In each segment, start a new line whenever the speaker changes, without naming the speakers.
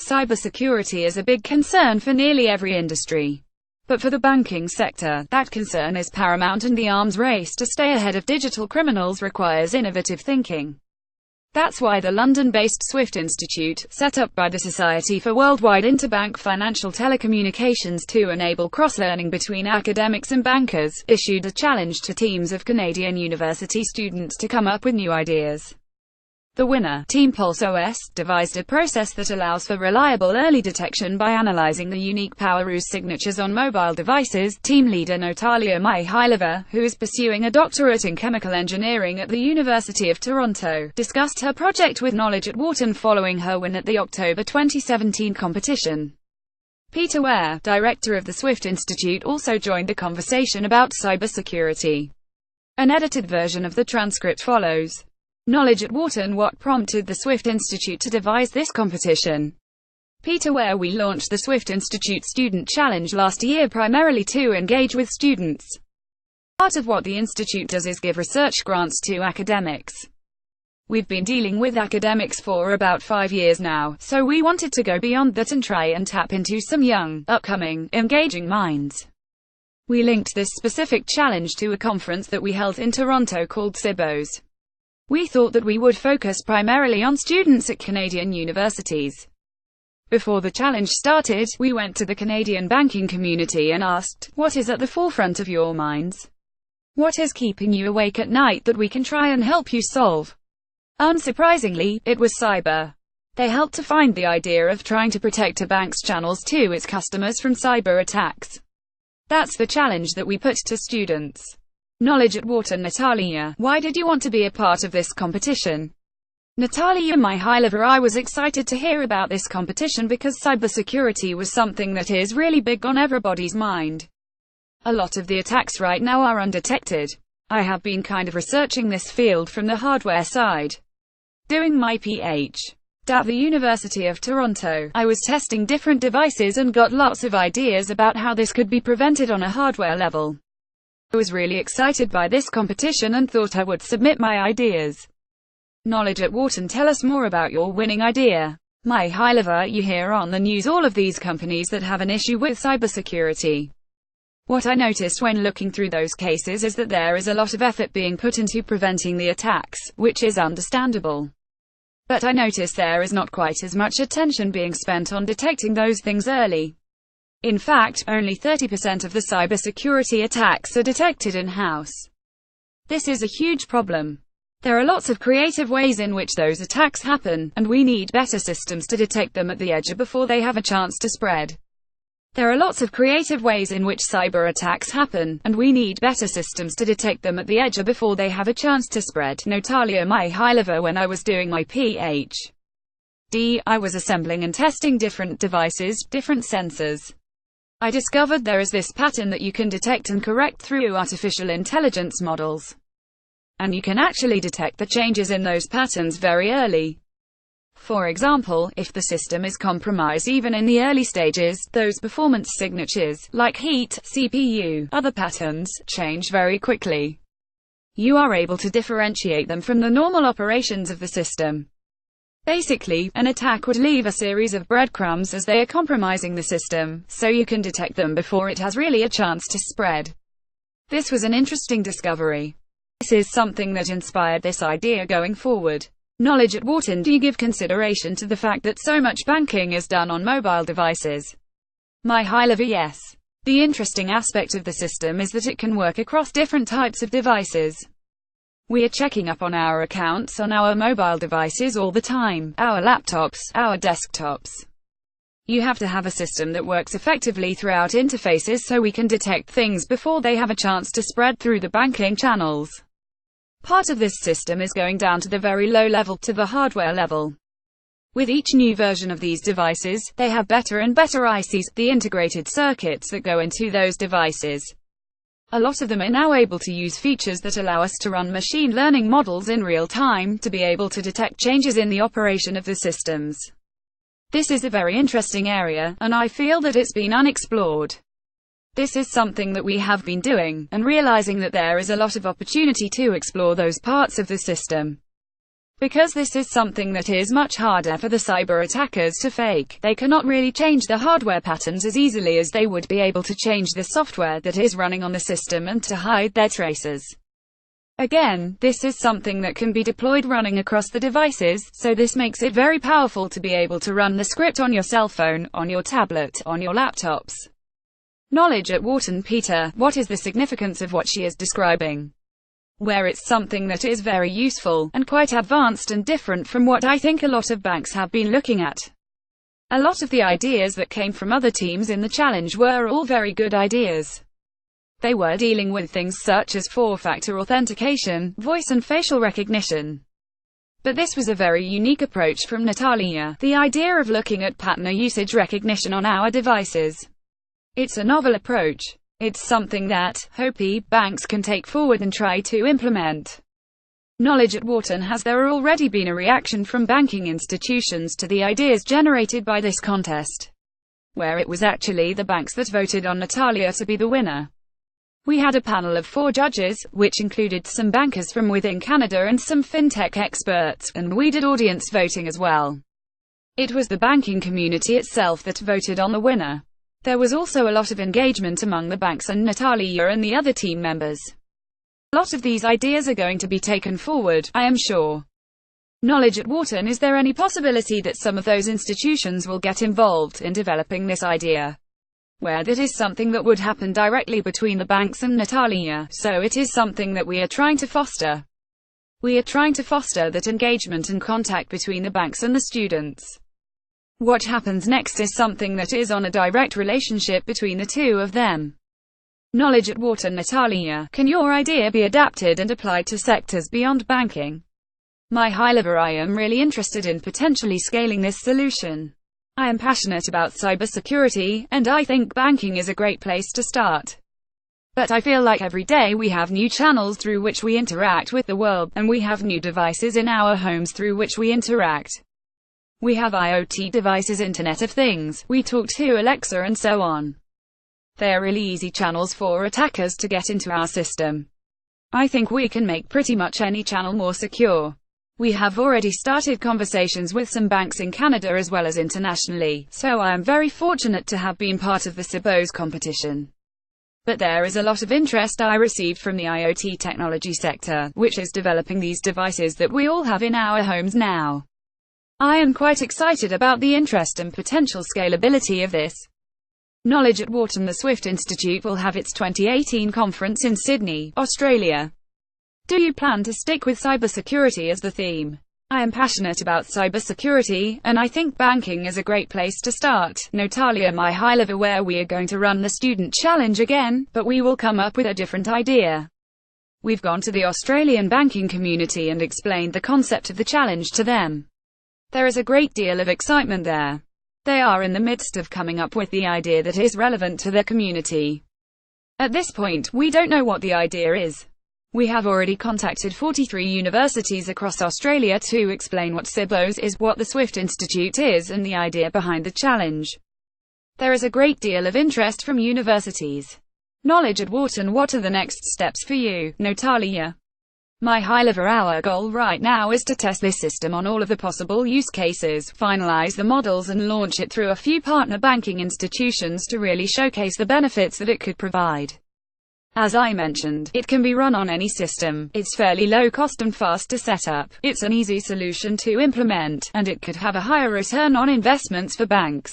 Cybersecurity is a big concern for nearly every industry. But for the banking sector, that concern is paramount, and the arms race to stay ahead of digital criminals requires innovative thinking. That's why the London-based SWIFT Institute, set up by the Society for Worldwide Interbank Financial Telecommunications to enable cross-learning between academics and bankers, issued a challenge to teams of Canadian university students to come up with new ideas. The winner, Team Pulse OS, devised a process that allows for reliable early detection by analyzing the unique PowerRuse signatures on mobile devices. Team leader Natalia Mihailova, who is pursuing a doctorate in chemical engineering at the University of Toronto, discussed her project with Knowledge at Wharton following her win at the October 2017 competition. Peter Ware, director of the SWIFT Institute, also joined the conversation about cybersecurity. An edited version of the transcript follows. Knowledge at Wharton: what prompted the SWIFT Institute to devise this competition? Peter Ware: we launched the SWIFT Institute Student Challenge last year primarily to engage with students. Part of what the Institute does is give research grants to academics. We've been dealing with academics for about 5 years now, so we wanted to go beyond that and try and tap into some young, upcoming, engaging minds. We linked this specific challenge to a conference that we held in Toronto called CIBOS. We thought that we would focus primarily on students at Canadian universities. Before the challenge started, we went to the Canadian banking community and asked, what is at the forefront of your minds? What is keeping you awake at night that we can try and help you solve? Unsurprisingly, it was cyber. They helped to find the idea of trying to protect a bank's channels to its customers from cyber attacks. That's the challenge that we put to students. Knowledge at Wharton: Natalia, why did you want to be a part of this competition? Natalia Mihailova: I was excited to hear about this competition because cybersecurity was something that is really big on everybody's mind. A lot of the attacks right now are undetected. I have been kind of researching this field from the hardware side. Doing my PhD at the University of Toronto, I was testing different devices and got lots of ideas about how this could be prevented on a hardware level. I was really excited by this competition and thought I would submit my ideas. Knowledge at Wharton: tell us more about your winning idea. Mihailova: you hear on the news all of these companies that have an issue with cybersecurity. What I noticed when looking through those cases is that there is a lot of effort being put into preventing the attacks, which is understandable. But I noticed there is not quite as much attention being spent on detecting those things early. In fact, only 30% of the cybersecurity attacks are detected in-house. This is a huge problem. There are lots of creative ways in which those attacks happen, and we need better systems to detect them at the edge before they have a chance to spread. There are lots of creative ways in which cyber attacks happen, and we need better systems to detect them at the edge before they have a chance to spread. Natalia Mihailova: when I was doing my PhD, I was assembling and testing different devices, different sensors. I discovered there is this pattern that you can detect and correct through artificial intelligence models. And you can actually detect the changes in those patterns very early. For example, if the system is compromised even in the early stages, those performance signatures, like heat, CPU, other patterns, change very quickly. You are able to differentiate them from the normal operations of the system. Basically, an attack would leave a series of breadcrumbs as they are compromising the system, so you can detect them before it has really a chance to spread. This was an interesting discovery. This is something that inspired this idea going forward. Knowledge at Wharton: do you give consideration to the fact that so much banking is done on mobile devices? Mihailova: yes. The interesting aspect of the system is that it can work across different types of devices. We are checking up on our accounts on our mobile devices all the time, our laptops, our desktops. You have to have a system that works effectively throughout interfaces so we can detect things before they have a chance to spread through the banking channels. Part of this system is going down to the very low level, to the hardware level. With each new version of these devices, they have better and better ICs, the integrated circuits that go into those devices. A lot of them are now able to use features that allow us to run machine learning models in real time, to be able to detect changes in the operation of the systems. This is a very interesting area, and I feel that it's been unexplored. This is something that we have been doing, and realizing that there is a lot of opportunity to explore those parts of the system. Because this is something that is much harder for the cyber attackers to fake. They cannot really change the hardware patterns as easily as they would be able to change the software that is running on the system and to hide their traces. Again, this is something that can be deployed running across the devices, so this makes it very powerful to be able to run the script on your cell phone, on your tablet, on your laptops. Knowledge at Wharton. Peter, what is the significance of what she is describing? Where it's something that is very useful, and quite advanced and different from what I think a lot of banks have been looking at. A lot of the ideas that came from other teams in the challenge were all very good ideas. They were dealing with things such as four-factor authentication, voice and facial recognition. But this was a very unique approach from Natalia, the idea of looking at pattern or usage recognition on our devices. It's a novel approach. It's something that, hopefully, banks can take forward and try to implement. Knowledge at Wharton. Has there already been a reaction from banking institutions to the ideas generated by this contest, where it was actually the banks that voted on Natalia to be the winner? We had a panel of 4 judges, which included some bankers from within Canada and some fintech experts, and we did audience voting as well. It was the banking community itself that voted on the winner. There was also a lot of engagement among the banks and Natalia and the other team members. A lot of these ideas are going to be taken forward, I am sure. Knowledge at Wharton. Is there any possibility that some of those institutions will get involved in developing this idea? Where that is something that would happen directly between the banks and Natalia, so it is something that we are trying to foster. We are trying to foster that engagement and contact between the banks and the students. What happens next is something that is on a direct relationship between the two of them. Knowledge at Wharton. Natalia, can your idea be adapted and applied to sectors beyond banking? My high level. I am really interested in potentially scaling this solution. I am passionate about cybersecurity, and I think banking is a great place to start. But I feel like every day we have new channels through which we interact with the world, and we have new devices in our homes through which we interact. We have IoT devices, Internet of Things, we talk to Alexa and so on. They are really easy channels for attackers to get into our system. I think we can make pretty much any channel more secure. We have already started conversations with some banks in Canada as well as internationally, so I am very fortunate to have been part of the CIBO's competition. But there is a lot of interest I received from the IoT technology sector, which is developing these devices that we all have in our homes now. I am quite excited about the interest and potential scalability of this. Knowledge at Wharton. The SWIFT Institute will have its 2018 conference in Sydney, Australia. Do you plan to stick with cybersecurity as the theme? I am passionate about cybersecurity, and I think banking is a great place to start. Natalia, my high level, where we are going to run the student challenge again, but we will come up with a different idea. We've gone to the Australian banking community and explained the concept of the challenge to them. There is a great deal of excitement there. They are in the midst of coming up with the idea that is relevant to their community. At this point, we don't know what the idea is. We have already contacted 43 universities across Australia to explain what CIBOS is, what the SWIFT Institute is, and the idea behind the challenge. There is a great deal of interest from universities. Knowledge at Wharton. What are the next steps for you, Natalia? My high-level, our goal right now is to test this system on all of the possible use cases, finalize the models and launch it through a few partner banking institutions to really showcase the benefits that it could provide. As I mentioned, it can be run on any system, it's fairly low cost and fast to set up, it's an easy solution to implement, and it could have a higher return on investments for banks.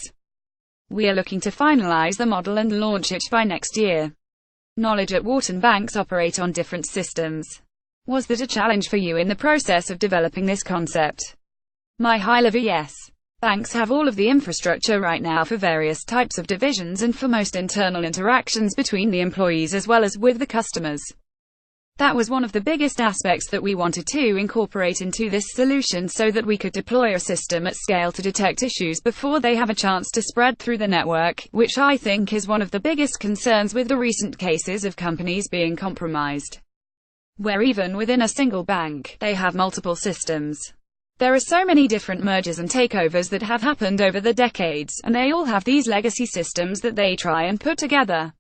We are looking to finalize the model and launch it by next year. Knowledge at Wharton. Banks operate on different systems. Was that a challenge for you in the process of developing this concept? My high level. Yes. Banks have all of the infrastructure right now for various types of divisions and for most internal interactions between the employees as well as with the customers. That was one of the biggest aspects that we wanted to incorporate into this solution so that we could deploy a system at scale to detect issues before they have a chance to spread through the network, which I think is one of the biggest concerns with the recent cases of companies being compromised, where even within a single bank, they have multiple systems. There are so many different mergers and takeovers that have happened over the decades, and they all have these legacy systems that they try and put together.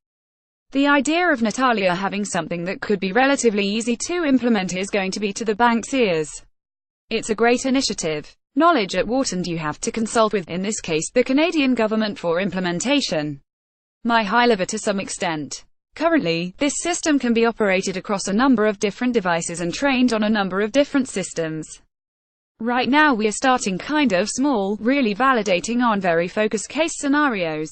The idea of Natalia having something that could be relatively easy to implement is going to be to the bank's ears. It's a great initiative. Knowledge at Wharton you have to consult with, in this case, the Canadian government for implementation. My high level to some extent. Currently, this system can be operated across a number of different devices and trained on a number of different systems. Right now we are starting kind of small, really validating on very focused case scenarios.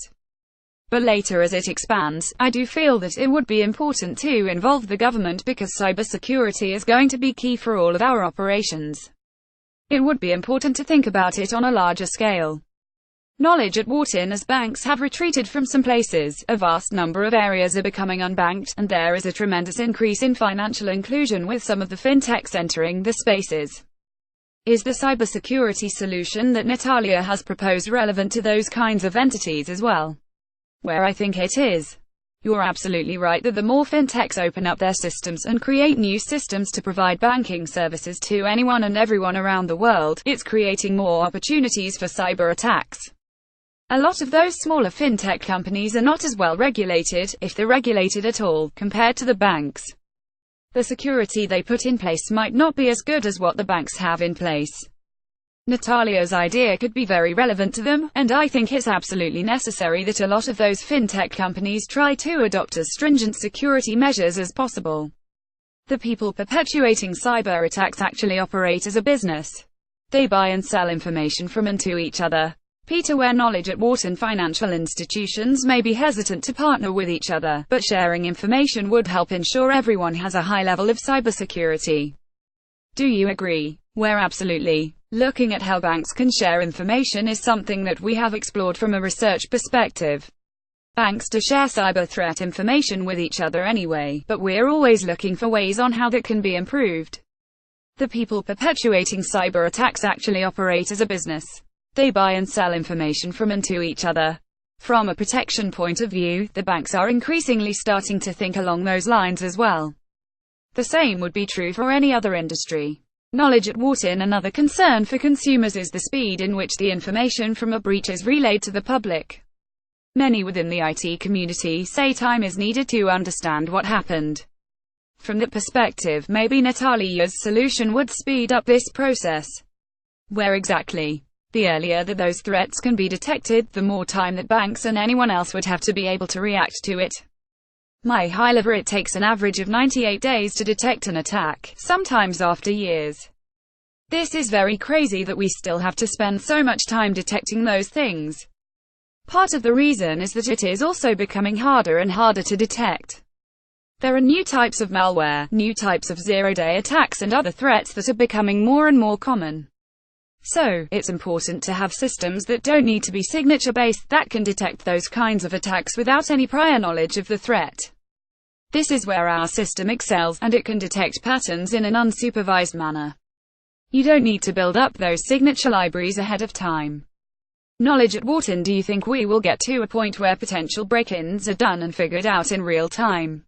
But later as it expands, I do feel that it would be important to involve the government because cybersecurity is going to be key for all of our operations. It would be important to think about it on a larger scale. Knowledge at Wharton as banks have retreated from some places, a vast number of areas are becoming unbanked, and there is a tremendous increase in financial inclusion with some of the fintechs entering the spaces. Is the cybersecurity solution that Natalia has proposed relevant to those kinds of entities as well? Where I think it is. You're absolutely right that the more fintechs open up their systems and create new systems to provide banking services to anyone and everyone around the world, it's creating more opportunities for cyber attacks. A lot of those smaller fintech companies are not as well regulated, if they're regulated at all, compared to the banks. The security they put in place might not be as good as what the banks have in place. Natalia's idea could be very relevant to them, and I think it's absolutely necessary that a lot of those fintech companies try to adopt as stringent security measures as possible. The people perpetuating cyber attacks actually operate as a business. They buy and sell information from and to each other. Peter, where knowledge at Wharton financial institutions may be hesitant to partner with each other, but sharing information would help ensure everyone has a high level of cybersecurity. Do you agree? Where absolutely. Looking at how banks can share information is something that we have explored from a research perspective. Banks do share cyber threat information with each other anyway, but we're always looking for ways on how that can be improved. The people perpetuating cyber attacks actually operate as a business. They buy and sell information from and to each other. From a protection point of view, the banks are increasingly starting to think along those lines as well. The same would be true for any other industry. Knowledge at Wharton. Another concern for consumers is the speed in which the information from a breach is relayed to the public. Many within the IT community say time is needed to understand what happened. From that perspective, maybe Natalia's solution would speed up this process. Where exactly? The earlier that those threats can be detected, the more time that banks and anyone else would have to be able to react to it. My high level, it takes an average of 98 days to detect an attack, sometimes after years. This is very crazy that we still have to spend so much time detecting those things. Part of the reason is that it is also becoming harder and harder to detect. There are new types of malware, new types of zero-day attacks and other threats that are becoming more and more common. So, it's important to have systems that don't need to be signature-based, that can detect those kinds of attacks without any prior knowledge of the threat. This is where our system excels, and it can detect patterns in an unsupervised manner. You don't need to build up those signature libraries ahead of time. Knowledge at Wharton. Do you think we will get to a point where potential break-ins are done and figured out in real time?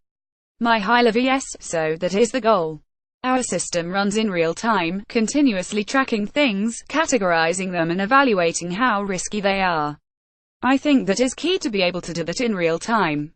My high level, yes, so that is the goal. Our system runs in real time, continuously tracking things, categorizing them and evaluating how risky they are. I think that is key to be able to do that in real time.